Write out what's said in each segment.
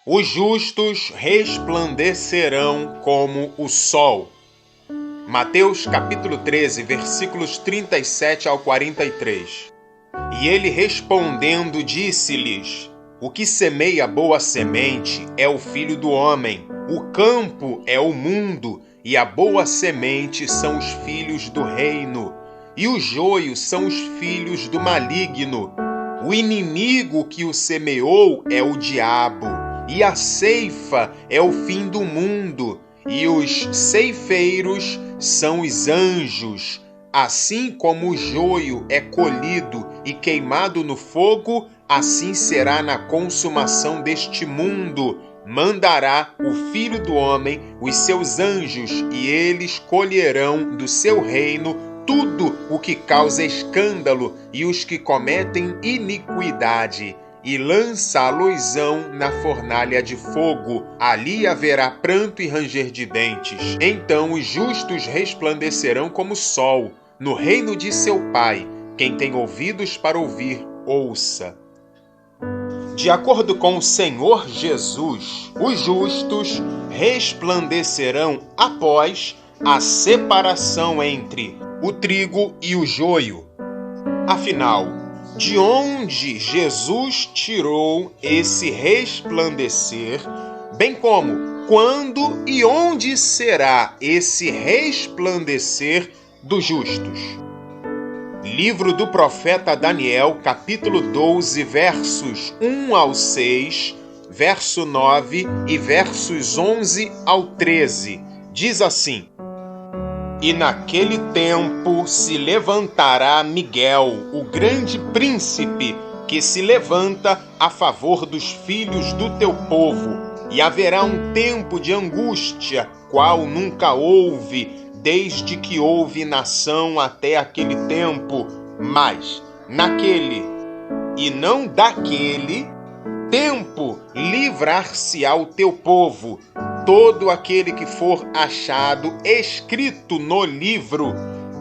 Os justos resplandecerão como o sol. Mateus capítulo 13, versículos 37 ao 43. E ele respondendo disse-lhes: O que semeia boa semente é o Filho do Homem, o campo é o mundo, e a boa semente são os filhos do reino, e o joio são os filhos do maligno. O inimigo que o semeou é o diabo, e a ceifa é o fim do mundo, e os ceifeiros são os anjos. Assim como o joio é colhido e queimado no fogo, assim será na consumação deste mundo. Mandará o Filho do Homem os seus anjos, e eles colherão do seu reino tudo o que causa escândalo e os que cometem iniquidade, e lançá-los-ão na fornalha de fogo. Ali haverá pranto e ranger de dentes. Então os justos resplandecerão como o sol no reino de seu Pai. Quem tem ouvidos para ouvir, ouça. De acordo com o Senhor Jesus, os justos resplandecerão após a separação entre o trigo e o joio. Afinal, de onde Jesus tirou esse resplandecer, bem como quando e onde será esse resplandecer dos justos? Livro do profeta Daniel, capítulo 12, versos 1 ao 6, verso 9 e versos 11 ao 13. Diz assim: E naquele tempo se levantará Miguel, o grande príncipe, que se levanta a favor dos filhos do teu povo. E haverá um tempo de angústia, qual nunca houve, desde que houve nação até aquele tempo. Mas naquele, e não daquele, tempo livrar-se-á o teu povo, todo aquele que for achado escrito no livro,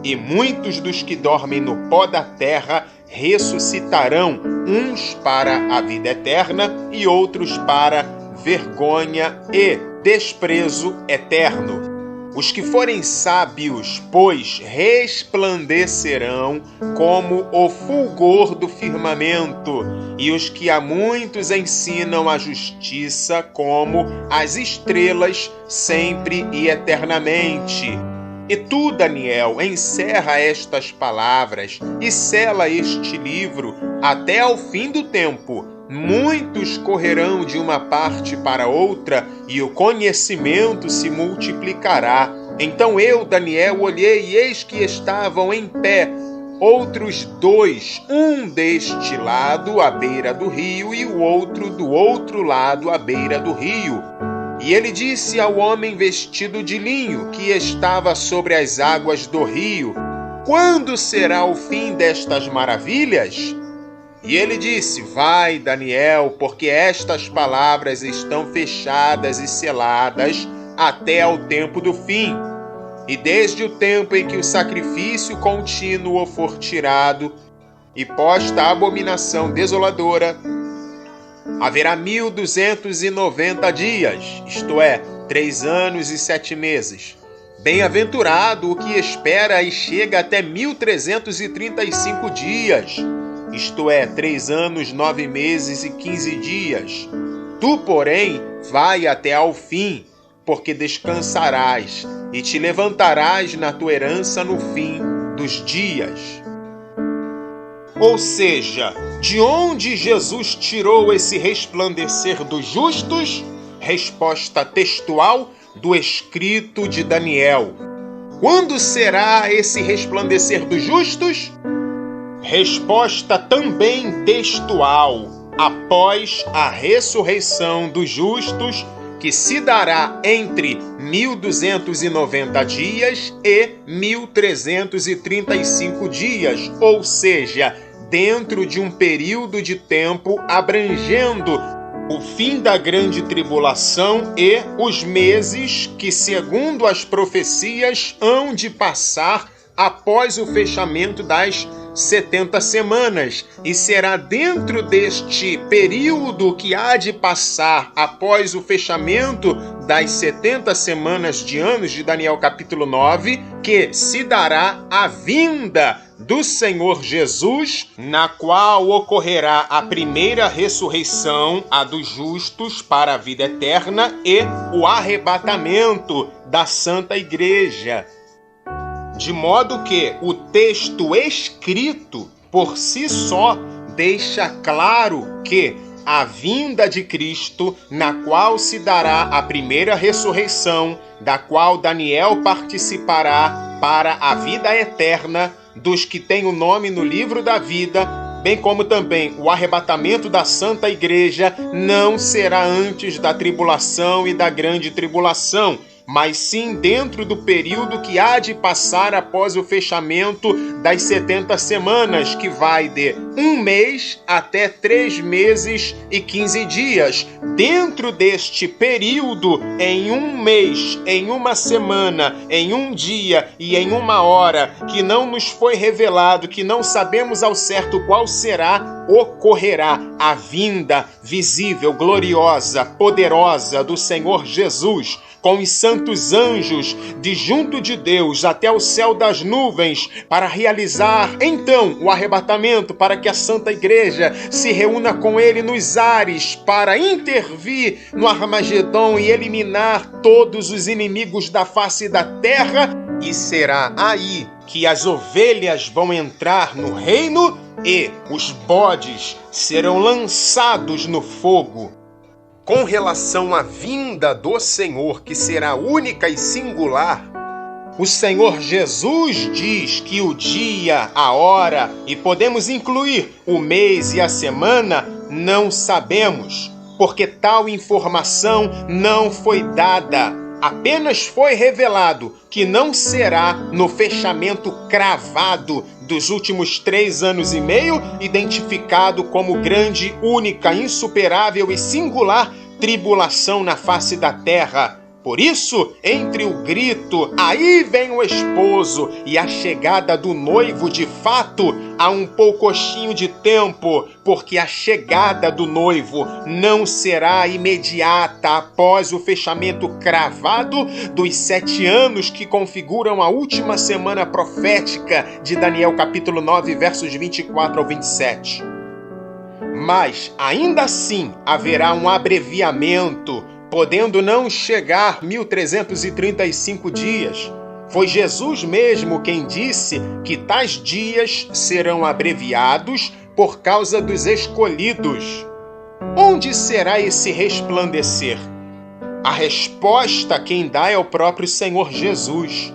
e muitos dos que dormem no pó da terra ressuscitarão, uns para a vida eterna e outros para vergonha e desprezo eterno. Os que forem sábios, pois, resplandecerão como o fulgor do firmamento, e os que a muitos ensinam a justiça como as estrelas sempre e eternamente. E tu, Daniel, encerra estas palavras e sela este livro até ao fim do tempo. Muitos correrão de uma parte para outra, e o conhecimento se multiplicará. Então eu, Daniel, olhei, e eis que estavam em pé outros dois, um deste lado à beira do rio, e o outro do outro lado à beira do rio. E ele disse ao homem vestido de linho, que estava sobre as águas do rio: Quando será o fim destas maravilhas? E ele disse: Vai, Daniel, porque estas palavras estão fechadas e seladas até ao tempo do fim. E desde o tempo em que o sacrifício contínuo for tirado e posta a abominação desoladora, haverá 1290 dias, isto é, 3 anos e 7 meses. Bem-aventurado o que espera e chega até 1335 dias, isto é, 3 anos, 9 meses e 15 dias. Tu, porém, vai até ao fim, porque descansarás e te levantarás na tua herança no fim dos dias. Ou seja, de onde Jesus tirou esse resplandecer dos justos? Resposta textual do escrito de Daniel. Quando será esse resplandecer dos justos? Resposta também textual: após a ressurreição dos justos, que se dará entre 1290 dias e 1335 dias, ou seja, dentro de um período de tempo abrangendo o fim da grande tribulação e os meses que, segundo as profecias, hão de passar após o fechamento das 70 semanas, e será dentro deste período que há de passar após o fechamento das 70 semanas de anos de Daniel capítulo 9, que se dará a vinda do Senhor Jesus, na qual ocorrerá a primeira ressurreição, a dos justos para a vida eterna, e o arrebatamento da Santa Igreja. De modo que o texto escrito, por si só, deixa claro que a vinda de Cristo, na qual se dará a primeira ressurreição, da qual Daniel participará para a vida eterna dos que têm o nome no livro da vida, bem como também o arrebatamento da Santa Igreja, não será antes da tribulação e da grande tribulação, mas sim dentro do período que há de passar após o fechamento das 70 semanas, que vai de 1 mês até 3 meses e 15 dias. Dentro deste período, em 1 mês, em 1 semana, em 1 dia e em 1 hora, que não nos foi revelado, que não sabemos ao certo qual será, ocorrerá a vinda visível, gloriosa, poderosa do Senhor Jesus, com os santos anjos de junto de Deus até o céu das nuvens, para realizar então o arrebatamento, para que a Santa Igreja se reúna com ele nos ares, para intervir no Armagedon e eliminar todos os inimigos da face da terra. E será aí que as ovelhas vão entrar no reino e os bodes serão lançados no fogo. Com relação à vinda do Senhor, que será única e singular, o Senhor Jesus diz que o dia, a hora, e podemos incluir o mês e a semana, não sabemos, porque tal informação não foi dada. Apenas foi revelado que não será no fechamento cravado dos últimos 3 anos e meio, identificado como grande, única, insuperável e singular tribulação na face da terra. Por isso, entre o grito, aí vem o esposo, e a chegada do noivo de fato, há um poucochinho de tempo, porque a chegada do noivo não será imediata após o fechamento cravado dos 7 anos que configuram a última semana profética de Daniel capítulo 9, versos 24 ao 27. Mas, ainda assim, haverá um abreviamento, podendo não chegar 1335 dias. Foi Jesus mesmo quem disse que tais dias serão abreviados por causa dos escolhidos. Onde será esse resplandecer? A resposta quem dá é o próprio Senhor Jesus.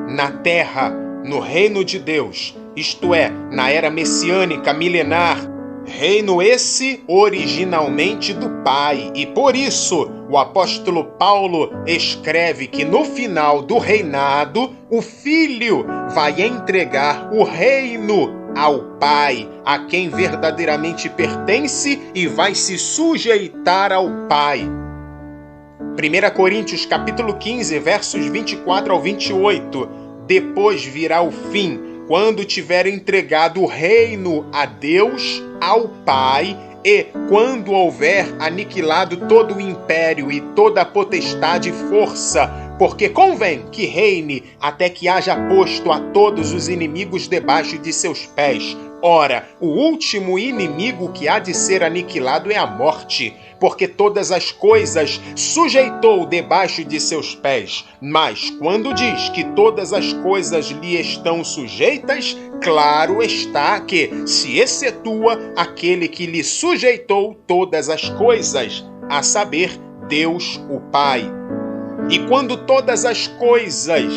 Na terra, no reino de Deus, isto é, na era messiânica milenar, reino esse originalmente do Pai, e por isso o apóstolo Paulo escreve que no final do reinado o Filho vai entregar o reino ao Pai, a quem verdadeiramente pertence, e vai se sujeitar ao Pai. 1 Coríntios capítulo 15, versos 24 ao 28. Depois virá o fim, quando tiver entregado o reino a Deus, ao Pai, e quando houver aniquilado todo o império e toda a potestade e força, porque convém que reine até que haja posto a todos os inimigos debaixo de seus pés. Ora, o último inimigo que há de ser aniquilado é a morte, porque todas as coisas sujeitou debaixo de seus pés. Mas quando diz que todas as coisas lhe estão sujeitas, claro está que se excetua aquele que lhe sujeitou todas as coisas, a saber, Deus o Pai. E quando todas as coisas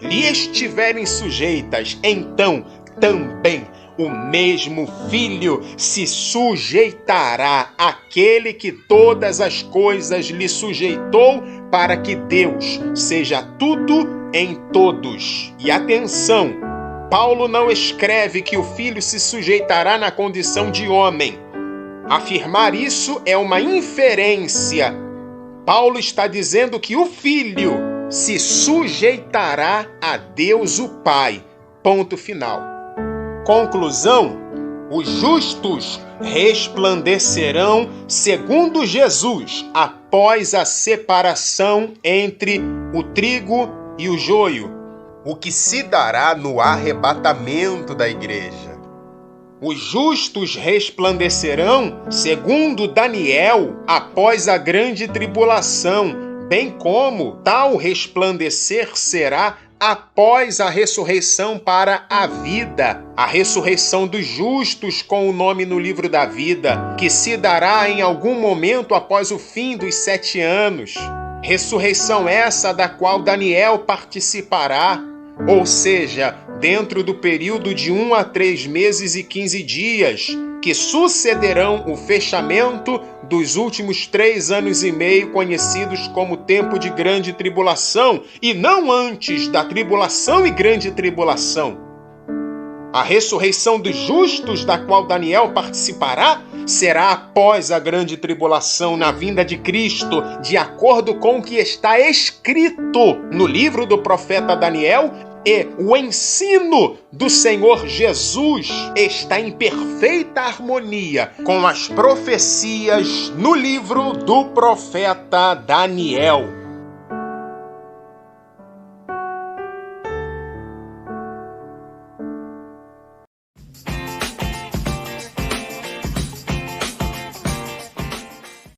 lhe estiverem sujeitas, então também o mesmo Filho se sujeitará àquele que todas as coisas lhe sujeitou, para que Deus seja tudo em todos. E atenção, Paulo não escreve que o Filho se sujeitará na condição de homem. Afirmar isso é uma inferência. Paulo está dizendo que o Filho se sujeitará a Deus o Pai. Ponto final. conclusão, os justos resplandecerão segundo Jesus após a separação entre o trigo e o joio, o que se dará no arrebatamento da igreja. Os justos resplandecerão, segundo Daniel, após a grande tribulação, bem como tal resplandecer será após a ressurreição para a vida, a ressurreição dos justos com o nome no livro da vida, que se dará em algum momento após o fim dos 7 anos. Ressurreição essa da qual Daniel participará, ou seja, dentro do período de 1 a 3 meses e 15 dias, que sucederão o fechamento dos últimos 3 anos e meio, conhecidos como tempo de grande tribulação, e não antes da tribulação e grande tribulação. A ressurreição dos justos, da qual Daniel participará, será após a grande tribulação, na vinda de Cristo, de acordo com o que está escrito no livro do profeta Daniel. E o ensino do Senhor Jesus está em perfeita harmonia com as profecias no livro do profeta Daniel.